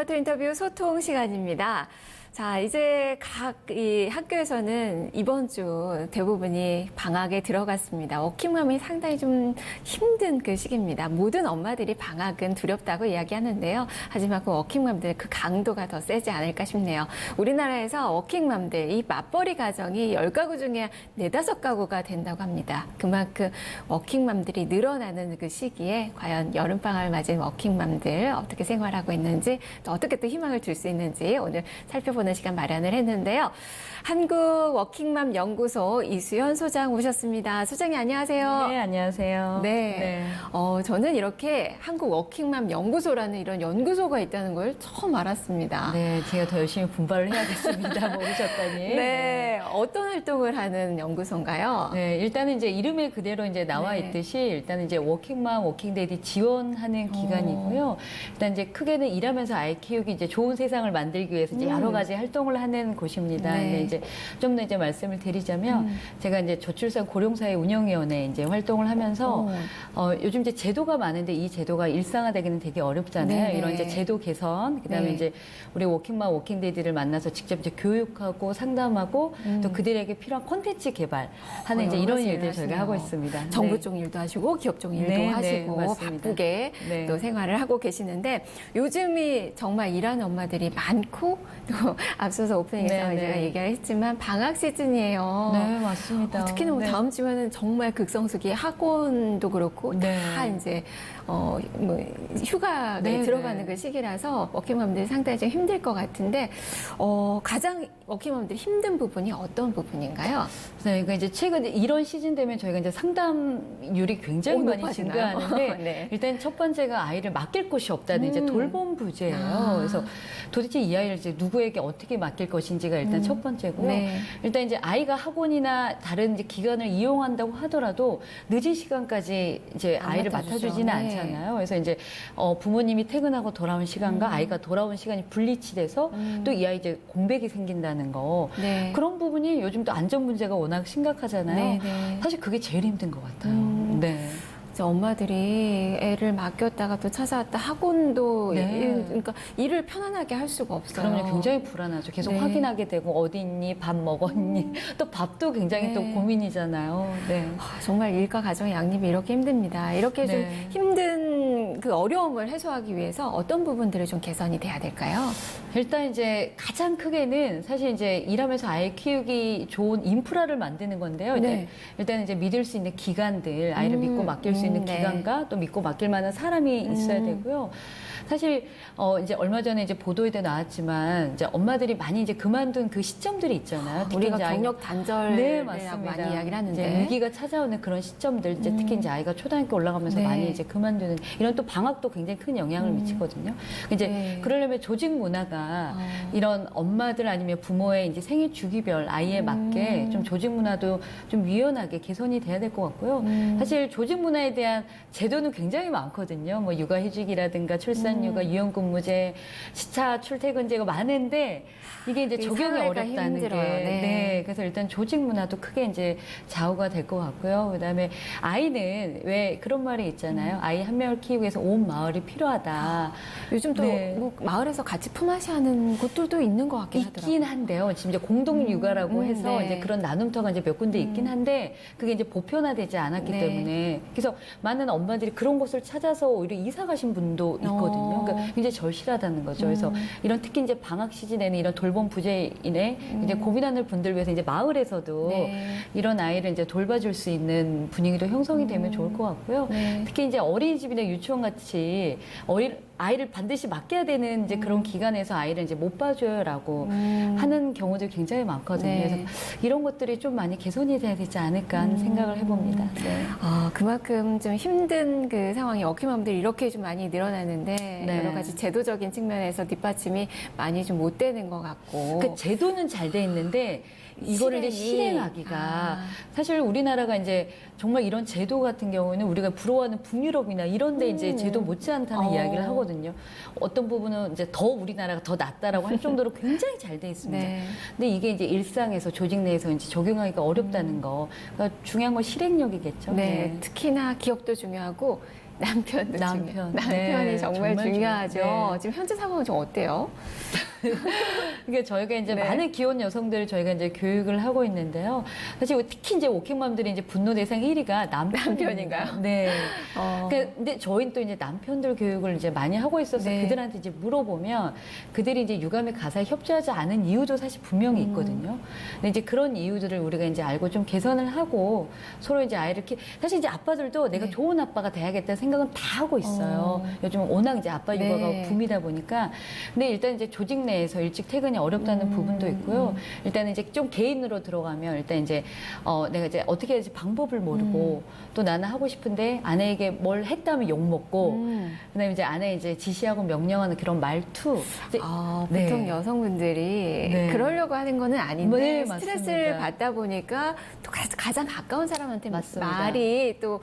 리모트 인터뷰 소통 시간입니다. 자, 이제 각 이 학교에서는 이번 주 대부분이 방학에 들어갔습니다. 워킹맘이 상당히 좀 힘든 그 시기입니다. 모든 엄마들이 방학은 두렵다고 이야기하는데요. 하지만 그 워킹맘들 그 강도가 더 세지 않을까 싶네요. 우리나라에서 워킹맘들 이 맞벌이 가정이 10가구 중에 4, 5가구가 된다고 합니다. 그만큼 워킹맘들이 늘어나는 그 시기에 과연 여름방학을 맞은 워킹맘들 어떻게 생활하고 있는지 또 어떻게 또 희망을 줄 수 있는지 오늘 살펴보는 시간 마련을 했는데요. 한국 워킹맘 연구소 이수연 소장 모셨습니다. 소장님 안녕하세요. 네, 안녕하세요. 네. 저는 이렇게 한국 워킹맘 연구소라는 이런 연구소가 있다는 걸 처음 알았습니다. 네, 제가 더 열심히 분발을 해야겠습니다. 모르셨다니. 네. 어떤 활동을 하는 연구소인가요? 네, 일단은 이제 이름에 그대로 이제 나와 네. 있듯이 일단은 이제 워킹맘, 워킹데디 지원하는 기관이고요. 일단 이제 크게는 일하면서 아이 키우기 이제 좋은 세상을 만들기 위해서 이제 여러 가지 활동을 하는 곳입니다. 네. 근데 이제 좀 더 이제 말씀을 드리자면 제가 이제 저출산 고령사회 운영위원회 이제 활동을 하면서 요즘 이제 제도가 많은데 이 제도가 일상화되기는 되게 어렵잖아요. 네. 이런 이제 제도 개선, 그다음에 네. 이제 우리 워킹맘, 워킹데디를 만나서 직접 이제 교육하고 상담하고 또 그들에게 필요한 콘텐츠 개발하는 이제 이런 일을 일들 저희가 하시네요. 하고 있습니다. 정부 네. 쪽 일도 하시고 기업 쪽 일도 네, 하시고 네, 맞습니다. 바쁘게 네. 또 생활을 하고 계시는데 요즘이 정말 일하는 엄마들이 많고 또 앞서서 오프닝에서 네, 제가 네. 얘기를 했지만 방학 시즌이에요. 네, 맞습니다. 특히나 뭐 네. 다음 주면은 정말 극성수기 학원도 그렇고 네. 다 이제 뭐 휴가에 네, 들어가는 네. 그 시기라서 워킹맘들이 상당히 좀 힘들 것 같은데 가장 워킹맘들이 힘든 부분이 어떤 부분인가요? 네, 그러니까 이제 최근 이런 시즌 되면 저희가 이제 상담률이 굉장히 많이 높아지나요? 증가하는데 네. 일단 첫 번째가 아이를 맡길 곳이 없다는 이제 돌봄 부재예요. 아. 그래서 도대체 이 아이를 이제 누구에게 어떻게 맡길 것인지가 일단 첫 번째고요. 네. 일단 이제 아이가 학원이나 다른 이제 기관을 이용한다고 하더라도 늦은 시간까지 이제 안 아이를 맡아주죠. 맡아주지는 네. 않잖아요. 그래서 이제 부모님이 퇴근하고 돌아온 시간과 아이가 돌아온 시간이 분리치돼서 또 이 아이 이제 공백이 생긴다는 거. 네. 그런 부분이 요즘 또 안전 문제가 워낙 심각하잖아요. 네, 네. 사실 그게 제일 힘든 것 같아요. 네. 이제 엄마들이 애를 맡겼다가 또 찾아왔다 학원도 네. 그러니까 일을 편안하게 할 수가 없어요. 그러면 굉장히 불안하죠. 계속 네. 확인하게 되고 어디 있니, 밥 먹었니, 또 밥도 굉장히 네. 또 고민이잖아요. 네. 정말 일과 가정의 양립이 이렇게 힘듭니다. 이렇게 좀 네. 힘든 그 어려움을 해소하기 위해서 어떤 부분들이 좀 개선이 돼야 될까요? 일단 이제 가장 크게는 사실 이제 일하면서 아이 키우기 좋은 인프라를 만드는 건데요. 네. 일단 이제 믿을 수 있는 기관들, 아이를 믿고 맡길 수 있는 네. 기관과 또 믿고 맡길 만한 사람이 있어야 되고요. 사실 이제 얼마 전에 이제 보도에도 나왔지만 이제 엄마들이 많이 이제 그만둔 그 시점들이 있잖아요. 특히 우리가 이제 경력 단절이라고 네, 맞습니다. 많이 이야기를 하는데 이제 위기가 찾아오는 그런 시점들, 이제 특히 이제 아이가 초등학교 올라가면서 네. 많이 이제 그만두는 이런 또 방학도 굉장히 큰 영향을 미치거든요. 이제 네. 그러려면 조직 문화가 이런 엄마들 아니면 부모의 이제 생애 주기별 아이에 맞게 좀 조직 문화도 좀 유연하게 개선이 돼야 될 것 같고요. 사실 조직 문화에 대한 제도는 굉장히 많거든요. 뭐 육아휴직이라든가 출산휴가, 유연근무제, 시차 출퇴근제가 많은데 이게 이제 적용이 사회가 어렵다는 게. 힘들어요. 네. 네. 그래서 일단 조직 문화도 크게 이제 좌우가 될 것 같고요. 그다음에 아이는 왜 그런 말이 있잖아요. 아이 한 명을 키우기 위해서 온 마을이 필요하다. 요즘 또 네. 뭐 마을에서 같이 품앗이 하는 곳들도 있는 것 같긴 하더라고요. 있긴 한데요. 지금 이제 공동 육아라고 해서 네. 이제 그런 나눔터가 이제 몇 군데 있긴 한데 그게 이제 보편화되지 않았기 네. 때문에 그래서 많은 엄마들이 그런 곳을 찾아서 오히려 이사 가신 분도 있거든요. 그러니까 굉장히 절실하다는 거죠. 그래서 이런 특히 이제 방학 시즌에는 이런 돌봄 부재인에 이제 고민하는 분들 위해서 이제 마을에서도 네. 이런 아이를 이제 돌봐줄 수 있는 분위기도 형성이 되면 좋을 것 같고요. 네. 특히 이제 어린이집이나 유치원 같이 아이를 반드시 맡겨야 되는 이제 그런 기관에서 아이를 이제 못 봐줘요라고 하는 경우들이 굉장히 많거든요. 네. 그래서 이런 것들이 좀 많이 개선이 돼야 되지 않을까 하는 생각을 해봅니다. 네. 그만큼 좀 힘든 그 상황이 워킹맘들이 이렇게 좀 많이 늘어나는데 네. 여러 가지 제도적인 측면에서 뒷받침이 많이 좀 못 되는 것 같고 그 제도는 잘 돼 있는데 이거를 이제 실행이. 실행하기가 사실 우리나라가 이제 정말 이런 제도 같은 경우에는 우리가 부러워하는 북유럽이나 이런 데 이제 제도 못지않다는 이야기를 하거든요. 어떤 부분은 이제 더 우리나라가 더 낫다라고 할 정도로 굉장히 잘 돼 있습니다. 네. 근데 이게 이제 일상에서 조직 내에서 이제 적용하기가 어렵다는 거. 그러니까 중요한 건 실행력이겠죠. 네, 특히나 기업도 중요하고 남편도 남편. 남편이 네, 정말 정말 중요하죠. 네. 지금 현재 상황은 좀 어때요? 그러니까 저희가 이제 네. 많은 기혼 여성들을 저희가 이제 교육을 하고 있는데요. 사실 특히 이제 워킹맘들이 이제 분노 대상 1위가 남편인가요? 네. 어. 근데 저희는 또 이제 남편들 교육을 이제 많이 하고 있어서 네. 그들한테 이제 물어보면 그들이 이제 유감의 가사에 협조하지 않은 이유도 사실 분명히 있거든요. 근데 이제 그런 이유들을 우리가 이제 알고 좀 개선을 하고 서로 이제 아이를 사실 이제 아빠들도 내가 네. 좋은 아빠가 돼야겠다는 생각은 다 하고 있어요. 요즘 워낙 이제 아빠 육아가 네. 붐이다 보니까. 근데 일단 이제 조직 내에서 일찍 퇴근이 어렵다는 부분도 있고요. 일단은 이제 좀 개인으로 들어가면 일단 이제 내가 이제 어떻게 해야지 방법을 모르고 또 나는 하고 싶은데 아내에게 뭘 했다면 욕 먹고 그다음에 이제 아내 이제 지시하고 명령하는 그런 말투. 이제 네. 보통 여성분들이 그러려고 하는 거는 아닌데 네, 스트레스를 맞습니다. 받다 보니까 또 가장 가까운 사람한테 맞습니다. 말이 또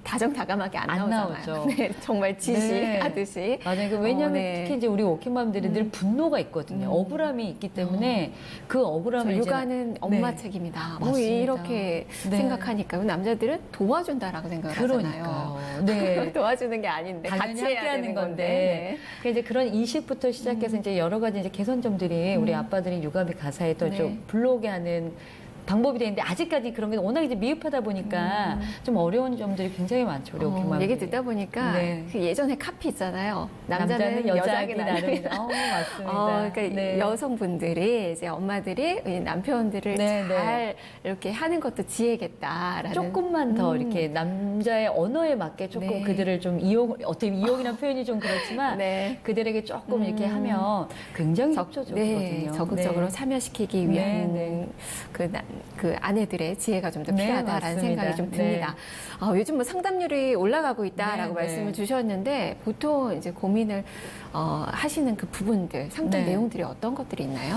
다정다감하게 안 안 나오잖아요. 나오죠. 네, 정말 지시하듯이. 맞아요. 왜냐하면 네. 특히 이제 우리 워킹맘들이 늘 분노가 있거든요. 억울함이 있기 때문에 그 억울함을 이제 육아는 엄마 네. 책임이다. 뭐 맞습니다. 이렇게 네. 생각하니까 남자들은 도와준다라고 생각을 그러니까요. 하잖아요. 네. 도와주는 게 아닌데 당연히 같이 해야 함께하는 되는 건데. 건데. 그러니까 이제 그런 인식부터 시작해서 이제 여러 가지 이제 개선점들이 우리 아빠들이 육아비 가사에 또 네. 좀 불러오게 하는 방법이 되는데 아직까지 그런 게 워낙 이제 미흡하다 보니까 좀 어려운 점들이 굉장히 많죠. 우리 워킹맘 얘기 듣다 보니까 네. 그 예전에 카피 있잖아요. 남자는 여자하기 나름이다. 맞습니다. 그러니까 네. 여성분들이 이제 엄마들이 이 남편들을 네, 잘 이렇게 하는 것도 지혜겠다라는. 조금만 더 이렇게 남자의 언어에 맞게 조금 네. 그들을 좀 어떻게 이용이라는 표현이 좀 그렇지만 네. 그들에게 조금 이렇게 하면 굉장히 네, 협조적이거든요. 적극적으로 네. 참여시키기 위한 네, 그 아내들의 지혜가 좀 더 네, 필요하다라는 맞습니다. 생각이 좀 듭니다. 요즘 뭐 상담률이 올라가고 있다라고 네, 말씀을 네. 주셨는데 보통 이제 고민을 하시는 그 부분들 상담 네. 내용들이 어떤 것들이 있나요?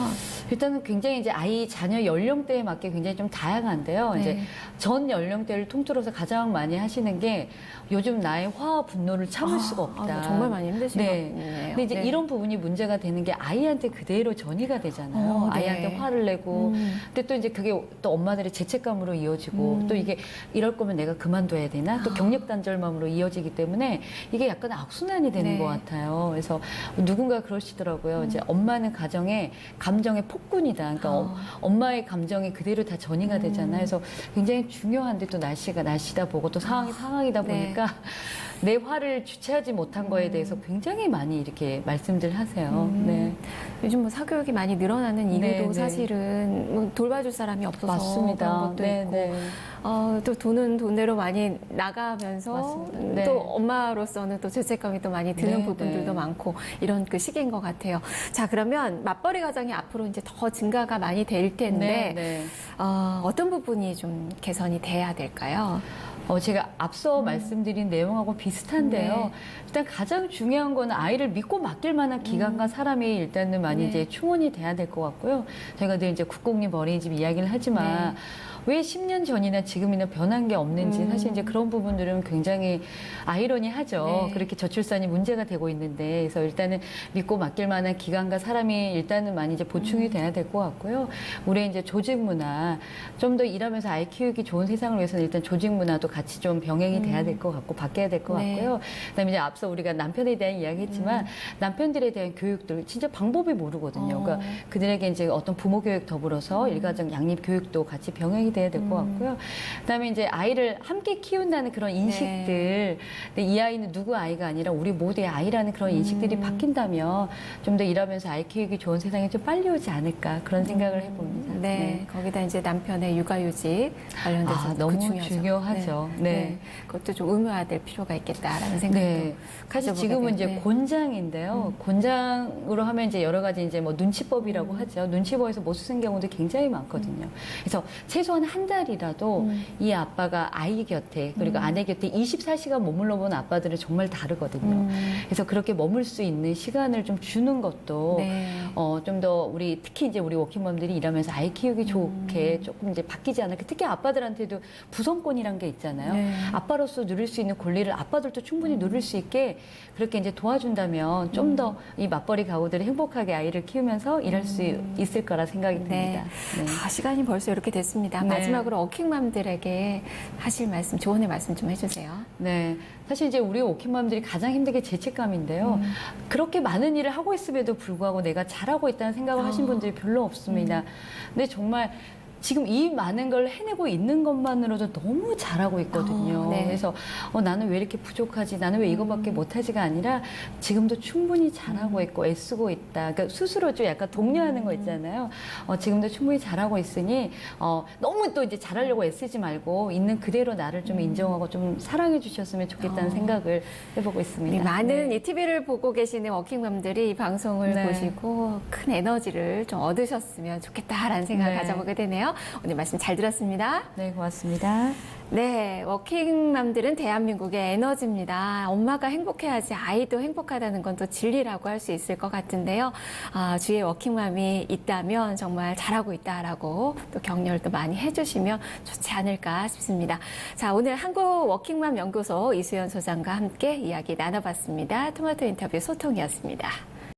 일단은 굉장히 이제 아이 자녀 연령대에 맞게 굉장히 좀 다양한데요. 네. 이제 전 연령대를 통틀어서 가장 많이 하시는 게 요즘 나의 화와 분노를 참을 수가 없다. 정말 많이 힘드시네요. 네. 근데 이제 이런 부분이 문제가 되는 게 아이한테 그대로 전이가 되잖아요. 네. 아이한테 화를 내고. 근데 또 이제 그게 또 엄마들의 죄책감으로 이어지고 또 이게 이럴 거면 내가 그만둬야 되나? 또 경력 단절맘으로 이어지기 때문에 이게 약간 악순환이 되는 네. 것 같아요. 그래서 누군가 그러시더라고요. 이제 엄마는 가정의 감정의 폭군이다. 그러니까 엄마의 감정이 그대로 다 전이가 되잖아요. 그래서 굉장히 중요한데 또 날씨가 날씨다 보고 또 상황이 상황이다 네. 보니까 내 화를 주체하지 못한 거에 대해서 굉장히 많이 이렇게 말씀들 하세요. 네. 요즘 뭐 사교육이 많이 늘어나는 이유도 네, 네. 사실은 뭐 돌봐줄 사람이 없어서 맞습니다. 그런 것도 네, 있고 네. 또 돈은 돈대로 많이 나가면서 맞습니다. 네. 또 엄마로서는 또 죄책감이 또 많이 드는 네, 부분들도 네. 많고 이런 그 시기인 것 같아요. 자, 그러면 맞벌이 가정이 앞으로 이제 더 증가가 많이 될 텐데 네, 네. 어떤 부분이 좀 개선이 돼야 될까요? 제가 앞서 말씀드린 내용하고 비슷한데요. 네. 일단 가장 중요한 건 아이를 믿고 맡길 만한 기관과 사람이 일단은 많이 네. 이제 충원이 돼야 될 것 같고요. 저희가 늘 이제 국공립 어린이집 이야기를 하지만 네. 왜 10년 전이나 지금이나 변한 게 없는지 사실 이제 그런 부분들은 굉장히 아이러니하죠. 네. 그렇게 저출산이 문제가 되고 있는데 그래서 일단은 믿고 맡길 만한 기관과 사람이 일단은 많이 이제 보충이 돼야 될 것 같고요. 우리 이제 조직 문화 좀 더 일하면서 아이 키우기 좋은 세상을 위해서는 일단 조직 문화도 같이 좀 병행이 돼야 될 것 같고 바뀌어야 될 것 네. 같고요. 그다음에 이제 앞서 우리가 남편에 대한 이야기했지만 남편들에 대한 교육들 진짜 방법이 모르거든요. 그러니까 그들에게 이제 어떤 부모 교육 더불어서 일가정 양립 교육도 같이 병행이 돼야 될 것 같고요. 그다음에 이제 아이를 함께 키운다는 그런 인식들. 근데 이 아이는 누구 아이가 아니라 우리 모두의 아이라는 그런 인식들이 바뀐다면 좀 더 일하면서 아이 키우기 좋은 세상이 좀 빨리 오지 않을까 그런 생각을 해봅니다. 네, 거기다 이제 남편의 육아휴직 관련돼서 너무 중요하죠. 네. 그것도 좀 의무화될 필요가 있겠다라는 생각도 네. 사실 가져보게 지금은 이제 되네. 곤장인데요. 곤장으로 하면 이제 여러 가지 이제 뭐 눈치법이라고 하죠. 눈치법에서 못 쓰는 경우도 굉장히 많거든요. 그래서 최소한 한 달이라도 이 아빠가 아이 곁에 그리고 아내 곁에 24시간 머물러 본 아빠들은 정말 다르거든요. 그래서 그렇게 머물 수 있는 시간을 좀 주는 것도 네. 좀 더 우리 특히 이제 우리 워킹맘들이 일하면서 아이 키우기 좋게 조금 이제 바뀌지 않을까. 특히 아빠들한테도 부성권이란 게 있잖아요. 네. 아빠로서 누릴 수 있는 권리를 아빠들도 충분히 누릴 수 있게 그렇게 이제 도와준다면 좀 더 이 맞벌이 가구들이 행복하게 아이를 키우면서 일할 수 있을 거라 생각이 듭니다. 네. 네. 시간이 벌써 이렇게 됐습니다. 네. 마지막으로 워킹맘들에게 하실 말씀, 조언의 말씀 좀 해주세요. 네. 사실 이제 우리 워킹맘들이 가장 힘든 게 죄책감인데요. 그렇게 많은 일을 하고 있음에도 불구하고 내가 잘하고 있다는 생각을 하신 분들이 별로 없습니다. 근데 정말 지금 이 많은 걸 해내고 있는 것만으로도 너무 잘하고 있거든요. 네. 그래서 나는 왜 이렇게 부족하지? 나는 왜 이거밖에 못하지가 아니라 지금도 충분히 잘하고 있고 애쓰고 있다. 그러니까 스스로 좀 약간 독려하는 거 있잖아요. 지금도 충분히 잘하고 있으니 너무 또 이제 잘하려고 애쓰지 말고 있는 그대로 나를 좀 인정하고 좀 사랑해 주셨으면 좋겠다는 생각을 해보고 있습니다. 우리 많은 네. 이 TV를 보고 계시는 워킹맘들이 이 방송을 네. 보시고 큰 에너지를 좀 얻으셨으면 좋겠다라는 생각을 네. 가져보게 되네요. 오늘 말씀 잘 들었습니다. 네, 고맙습니다. 네, 워킹맘들은 대한민국의 에너지입니다. 엄마가 행복해야지 아이도 행복하다는 건 또 진리라고 할 수 있을 것 같은데요. 주위에 워킹맘이 있다면 정말 잘하고 있다라고 또 격려를 또 많이 해주시면 좋지 않을까 싶습니다. 자, 오늘 한국 워킹맘 연구소 이수연 소장과 함께 이야기 나눠봤습니다. 토마토 인터뷰 소통이었습니다.